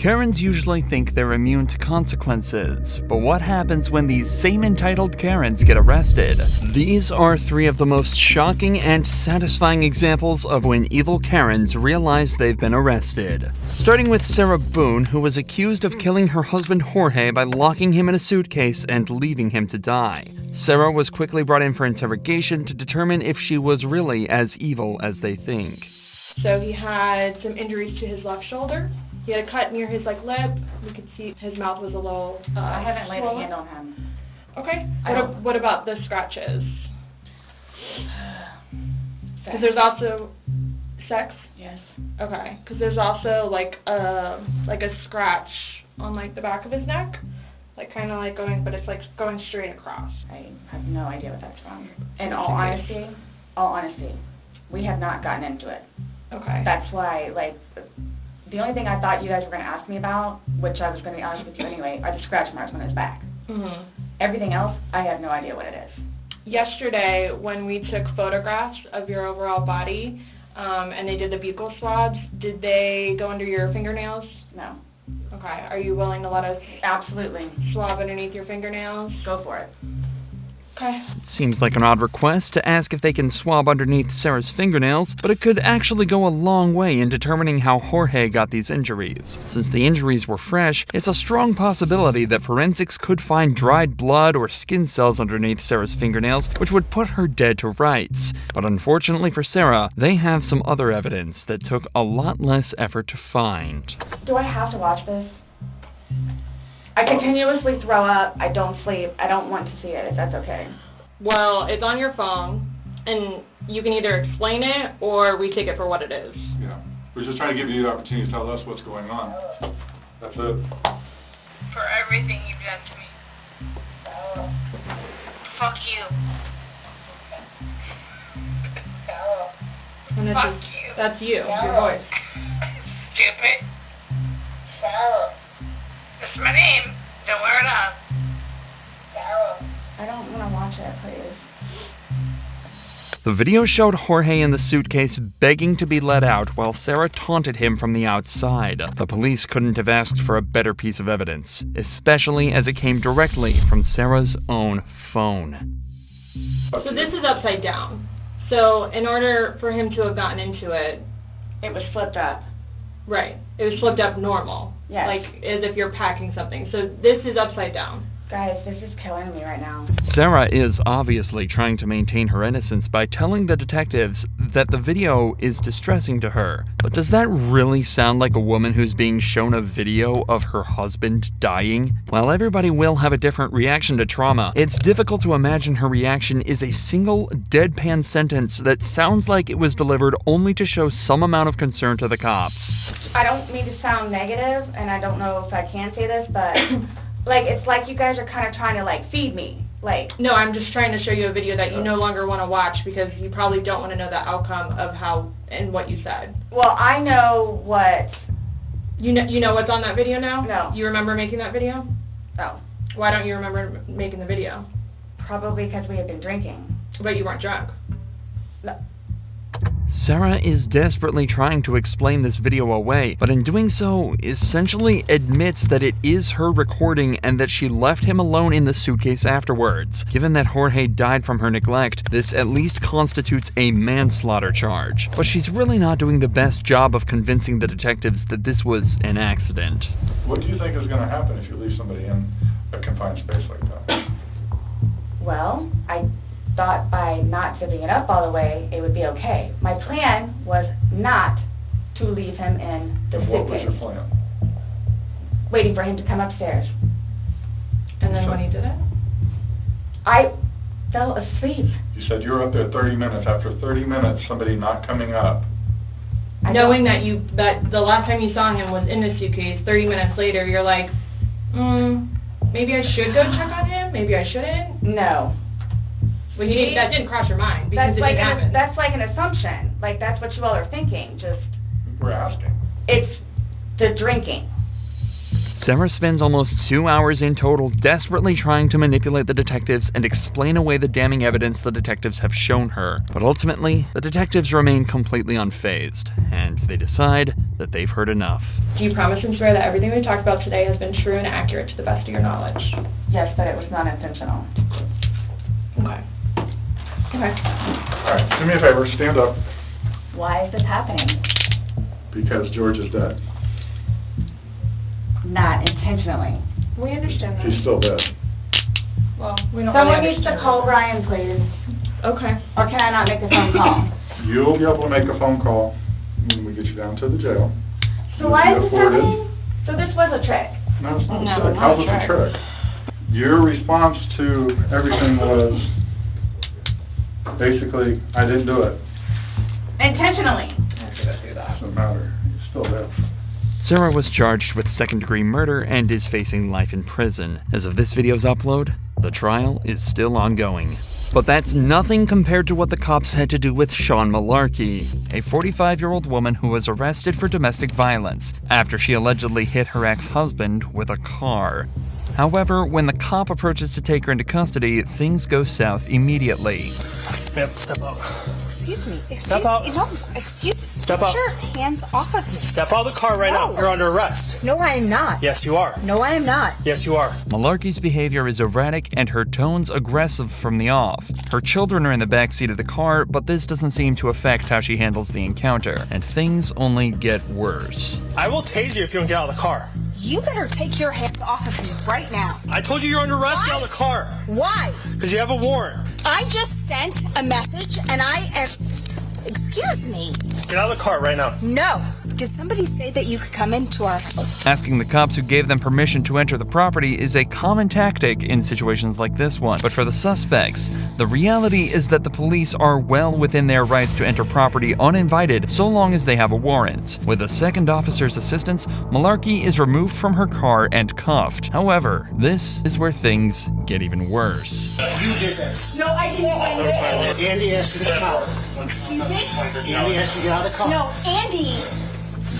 Karens usually think they're immune to consequences, but what happens when these same entitled Karens get arrested? These are three of the most shocking and satisfying examples of when evil Karens realize they've been arrested. Starting with Sarah Boone, who was accused of killing her husband Jorge by locking him in a suitcase and leaving him to die. Sarah was quickly brought in for interrogation to determine if she was really as evil as they think. So he had some injuries to his left shoulder. He had a cut near his lip. We could see his mouth was a little I haven't laid swollen. a hand on him. Okay. What about the scratches? Because there's also sex. Yes. Okay. Because there's also like a scratch on the back of his neck, kind of but it's going straight across. I have no idea what that's from. In all honesty, we have not gotten into it. Okay. That's why, the only thing I thought you guys were going to ask me about, which I was going to be honest with you anyway, are the scratch marks on his back. Mhm. Everything else, I have no idea what it is. Yesterday, when we took photographs of your overall body, and they did the buccal swabs, did they go under your fingernails? No. Okay. Are you willing to let us Absolutely. swab underneath your fingernails? Go for it. Okay. It seems like an odd request to ask if they can swab underneath Sarah's fingernails, but it could actually go a long way in determining how Jorge got these injuries. Since the injuries were fresh, it's a strong possibility that forensics could find dried blood or skin cells underneath Sarah's fingernails, which would put her dead to rights. But unfortunately for Sarah, they have some other evidence that took a lot less effort to find. Do I have to watch this? I continuously throw up. I don't sleep. I don't want to see it, if that's okay. Well, it's on your phone, and you can either explain it or we take it for what it is. Yeah. We're just trying to give you the opportunity to tell us what's going on. That's it. For everything you've done to me. Fuck you. And Fuck you. That's you, your voice. Stupid. That's my name. Don't wear it up. I don't want to watch it, please. The video showed Jorge in the suitcase begging to be let out while Sarah taunted him from the outside. The police couldn't have asked for a better piece of evidence, especially as it came directly from Sarah's own phone. So this is upside down. So in order for him to have gotten into it, It was flipped up. right, it was flipped up normal. Yes. As if you're packing something. So this is upside down. Guys, this is killing me right now. Sarah is obviously trying to maintain her innocence by telling the detectives that the video is distressing to her. But does that really sound like a woman who's being shown a video of her husband dying? While everybody will have a different reaction to trauma, it's difficult to imagine her reaction is a single deadpan sentence that sounds like it was delivered only to show some amount of concern to the cops. I don't mean to sound negative, and I don't know if I can say this, but it's like you guys are kind of trying to feed me. No, I'm just trying to show you a video that you no longer want to watch because you probably don't want to know the outcome of how and what you said. Well, I know what. You know what's on that video now? No. You remember making that video? Oh, Why don't you remember making the video? probably because we had been drinking. But you weren't drunk. No. Sarah is desperately trying to explain this video away, but in doing so, essentially admits that it is her recording and that she left him alone in the suitcase afterwards. Given that Jorge died from her neglect, this at least constitutes a manslaughter charge. But she's really not doing the best job of convincing the detectives that this was an accident. What do you think is going to happen if you leave somebody in a confined space like that? Well, I thought by not zipping it up all the way, it would be okay. My plan was not to leave him in the And what was suitcase, your plan? waiting for him to come upstairs. And then when he did it? I fell asleep. You said you were up there 30 minutes. After 30 minutes, somebody not coming up. Knowing that the last time you saw him was in the suitcase, 30 minutes later, you're like, maybe I should go check on him, maybe I shouldn't. No. Well, that didn't cross your mind because it didn't happen. That's like an assumption. That's what you all are thinking. We're asking. It's the drinking. Sarah spends almost 2 hours in total desperately trying to manipulate the detectives and explain away the damning evidence the detectives have shown her. But ultimately, the detectives remain completely unfazed, and they decide that they've heard enough. Do you promise and swear that everything we talked about today has been true and accurate to the best of your knowledge? Yes, but it was not intentional. Okay. Okay. All right, do me a favor, stand up, Why is this happening? because George is dead. Not intentionally. We understand that. He's still dead. Well, we don't Someone really needs to understand call that. Brian, please. Okay. Or can I not make a phone call? You'll be able to make a phone call when we get you down to the jail. So why is You'll this be afforded- happening? So this was a trick. No, it's not No, a trick. not How a was it a trick. trick? Your response to everything was, basically, I didn't do it. Intentionally. Doesn't matter. He's still dead. Sarah was charged with second-degree murder and is facing life in prison. As of this video's upload, the trial is still ongoing. But that's nothing compared to what the cops had to do with Sean Malarkey, a 45-year-old woman who was arrested for domestic violence after she allegedly hit her ex-husband with a car. However, when the cop approaches to take her into custody, things go south immediately. Ma'am, step out. Excuse me. Step out. No, excuse me. Step Get out. your hands off of me. Step out of the car right now. No. You're under arrest. No, I am not. Yes, you are. No, I am not. Yes, you are. Malarkey's behavior is erratic and her tones aggressive from the off. Her children are in the backseat of the car, but this doesn't seem to affect how she handles the encounter, and things only get worse. I will tase you if you don't get out of the car. You better take your hands off of me right now. I told you you're under arrest. Get out of the car. Why? Because you have a warrant. I just sent a message and I am... Excuse me. Get out of the car right now. No. Did somebody say that you could come into our house? Asking the cops who gave them permission to enter the property is a common tactic in situations like this one. But for the suspects, the reality is that the police are well within their rights to enter property uninvited so long as they have a warrant. With a second officer's assistance, Malarkey is removed from her car and cuffed. However, this is where things get even worse. You did this. No, I didn't do anything. Andy asked you to get out. Excuse me? Andy asked you to get out of the car. No, Andy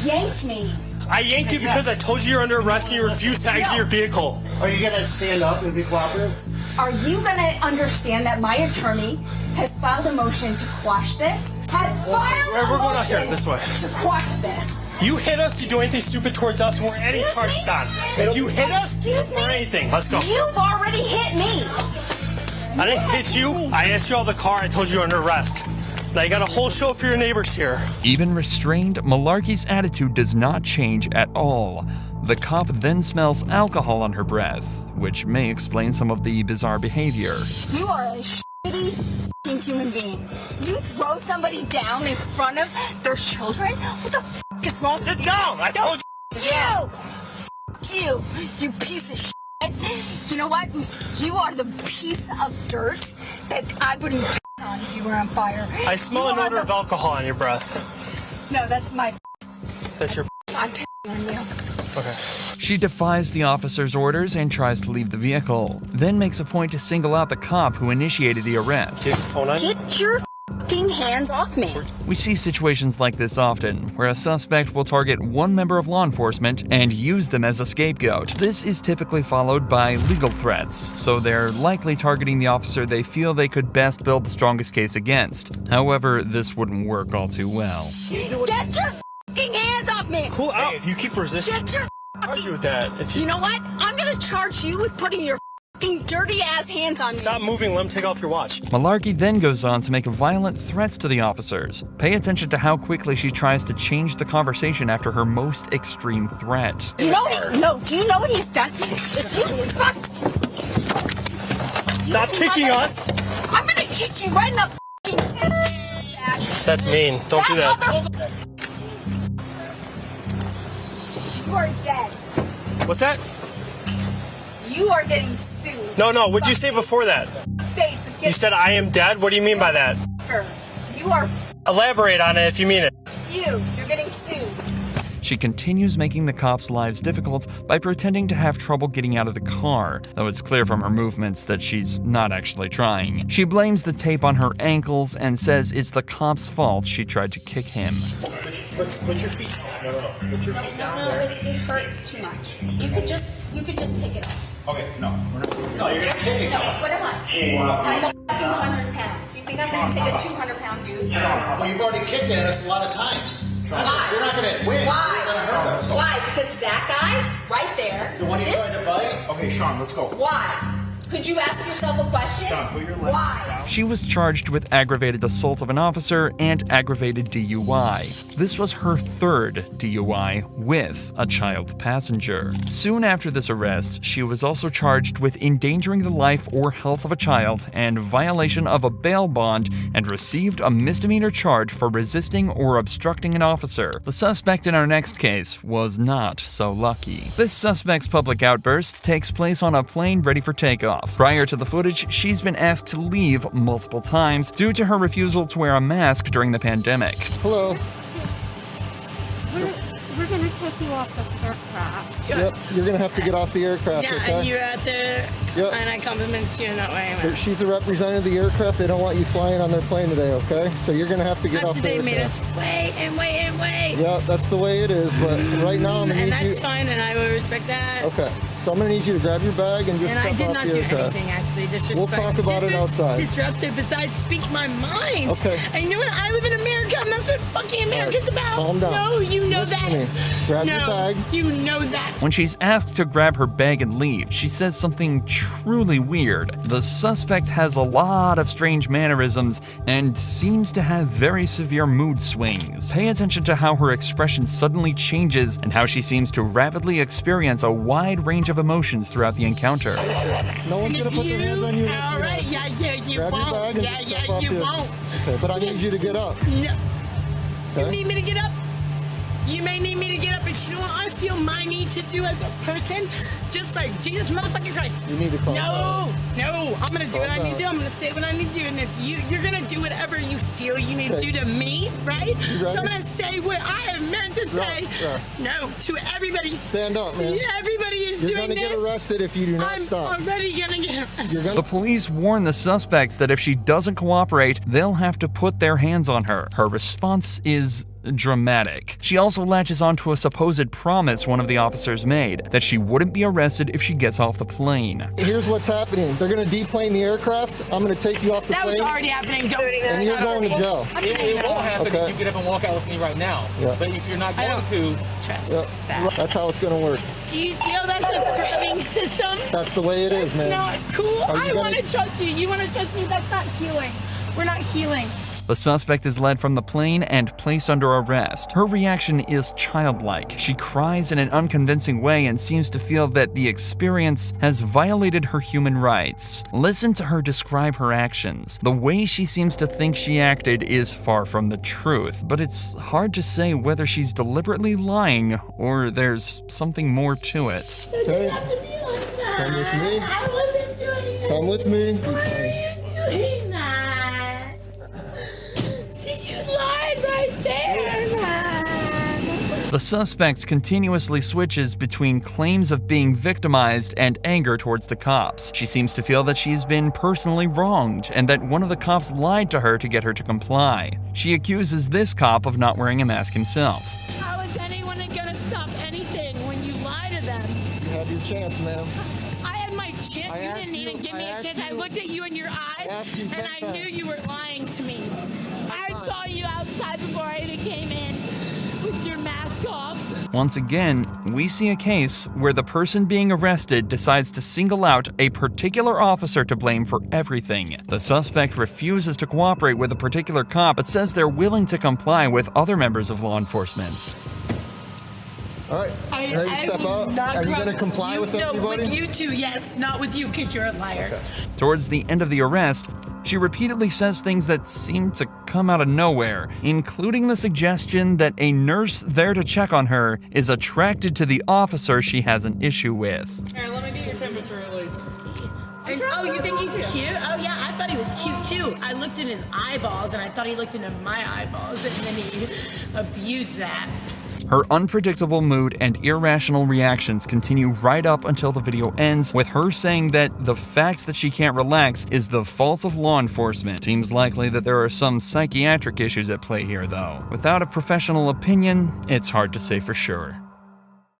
yanked me. I yanked you because I told you you're under arrest and you refused to exit your vehicle. Are you gonna stand up and be cooperative? Are you gonna understand that my attorney has filed a motion to quash this? Has filed We're a going out here, motion this way. to quash this. You hit us, you do anything stupid towards us, and we're any Excuse charges me? on. If you hit us, Excuse me? or anything, let's go. You've already hit me. I didn't hit you. I asked you out of the car. I told you you're under arrest. Now you got a whole show for your neighbors here. Even restrained, Malarkey's attitude does not change at all. The cop then smells alcohol on her breath, which may explain some of the bizarre behavior. You are a shitty f***ing human being. You throw somebody down in front of their children? What the f*** is wrong with Sit you? down. I told you. You piece of shit. You know what? You are the piece of dirt that I wouldn't piss on if you were on fire. I smell You an are odor the- of alcohol on your breath. No, that's my That's your. I'm pissing on you. Okay. She defies the officer's orders and tries to leave the vehicle, then makes a point to single out the cop who initiated the arrest. Get your phone on. Get your f***ing hands off me. We see situations like this often, where a suspect will target one member of law enforcement and use them as a scapegoat. This is typically followed by legal threats, so they're likely targeting the officer they feel they could best build the strongest case against. However, this wouldn't work all too well. Get your f***ing hands off me. Cool out. Hey, if you keep resisting, Get your charge you with that. If You you know what? I'm gonna charge you with putting your f***ing dirty ass hands on me. stop moving, let him take off your watch. Malarkey then goes on to make violent threats to the officers. Pay attention to how quickly she tries to change the conversation after her most extreme threat. You know do you know what he's done? If you Stop kicking us. I'm gonna kick you right in the f***ing ass. That's mean. Don't do that. You are dead. What's that? You are getting sued. No, what'd you say before that? Face is You getting said I am dead? What do you mean by that? You are Elaborate on it if you mean it. you're getting sued. She continues making the cops' lives difficult by pretending to have trouble getting out of the car, though it's clear from her movements that she's not actually trying. She blames the tape on her ankles and says it's the cop's fault she tried to kick him. Put your feet. Put your feet down No, there. it hurts too much. You could just take it off. Okay, no. No, you're gonna kick it. No, what am I? I'm a fucking 100 pounds. You think I'm gonna take a 200-pound dude? Well, you've already kicked at us a lot of times. Why? You're not gonna win. Why? You're gonna hurt us. Why? Because that guy right there. The one you this- tried to fight? Okay, Sean, let's go. Why? Could you ask yourself a question? Sean, put your legs Why? She was charged with aggravated assault of an officer and aggravated DUI. This was her third DUI with a child passenger. Soon after this arrest, she was also charged with endangering the life or health of a child and violation of a bail bond and received a misdemeanor charge for resisting or obstructing an officer. The suspect in our next case was not so lucky. This suspect's public outburst takes place on a plane ready for takeoff. Prior to the footage, she's been asked to leave multiple times due to her refusal to wear a mask during the pandemic. Hello. We're gonna take you off the aircraft. Yep, you're gonna have to get off the aircraft, Yeah, okay? and you're at the. Yep. And I compliment you not wearing a But mask. she's a representative of the aircraft. They don't want you flying on their plane today, okay? So you're gonna have to get off After the they made aircraft. us wait and wait and wait. Yeah, that's the way it is. But right now I'm gonna And need you. that's fine, and I will respect that. Okay, so I'm gonna need you to grab your bag and just And I step did off not the do aircraft. anything, actually. We'll talk about it outside. Disruptive, besides speak my mind. Okay. And you know what? I live in America, and that's what fucking America's about. calm down. No, you know Listen to that. me. Grab no, your bag. You know that. When she's asked to grab her bag and leave, she says something truly weird. The suspect has a lot of strange mannerisms and seems to have very severe mood swings. Pay attention to how her expression suddenly changes and how she seems to rapidly experience a wide range of emotions throughout the encounter. No one's gonna put their hands on you. unless All you right, have to. yeah, you Grab your won't. bag and Yeah, just step off you the- won't. Okay, but I need you to get up. No. You Okay? need me to get up? You may need me to get up, but you know what I feel my need to do as a person? Just like Jesus motherfucking Christ. You need to calm down. No, I'm gonna do what I need to do. down. I'm gonna say what I need to do. And if you're gonna do whatever you feel you need to Okay. do to me, right? So ready? I'm gonna say what I have meant to say. Yeah. No, to everybody. Stand up, man. Yeah, everybody is You're doing gonna this. get arrested if you do not I'm stop. already gonna get arrested. You're The gonna. police warn the suspects that if she doesn't cooperate, they'll have to put their hands on her. Her response is dramatic. She also latches onto a supposed promise one of the officers made, that she wouldn't be arrested if she gets off the plane. Here's what's happening. They're gonna deplane the aircraft. I'm gonna take you off the That was plane, already happening. Don't. and you're going to jail. It won't happen Okay. if you get up and walk out with me right now. Yeah. But if you're not I going don't to, trust Yep. that. That's how it's gonna work. Do you see how that's a threatening system? That's the way it is, man. Not cool. Are you I gonna- want to trust you. You want to trust me? That's not healing. We're not healing. The suspect is led from the plane and placed under arrest. Her reaction is childlike. She cries in an unconvincing way and seems to feel that the experience has violated her human rights. Listen to her describe her actions. The way she seems to think she acted is far from the truth, but it's hard to say whether she's deliberately lying or there's something more to it. Okay. Come with me. I wasn't doing it. Come with me. Why are you doing that? See, you lied right there, man. The suspect continuously switches between claims of being victimized and anger towards the cops. She seems to feel that she's been personally wronged and that one of the cops lied to her to get her to comply. She accuses this cop of not wearing a mask himself. How is anyone gonna stop anything when you lie to them? You have your chance, ma'am. I had my chance. You asked didn't even you- give me I a asked chance. I you- looked at you in your eyes, asked you and 10 I times. knew you were lying to me. I saw you outside before I even came in with your mask off. Once again, we see a case where the person being arrested decides to single out a particular officer to blame for everything. The suspect refuses to cooperate with a particular cop but says they're willing to comply with other members of law enforcement. All right. Ready to step out? Are you gonna comply with everybody? No, with you too, yes. Not with you, because you're a liar. Towards the end of the arrest, she repeatedly says things that seem to come out of nowhere, including the suggestion that a nurse there to check on her is attracted to the officer she has an issue with. Here, let me get your temperature at least. Oh, you think he's cute? Oh, yeah, I thought he was cute too. I looked in his eyeballs and I thought he looked into my eyeballs, and then he abused that. Her unpredictable mood and irrational reactions continue right up until the video ends, with her saying that the fact that she can't relax is the fault of law enforcement. Seems likely that there are some psychiatric issues at play here though. Without a professional opinion, it's hard to say for sure.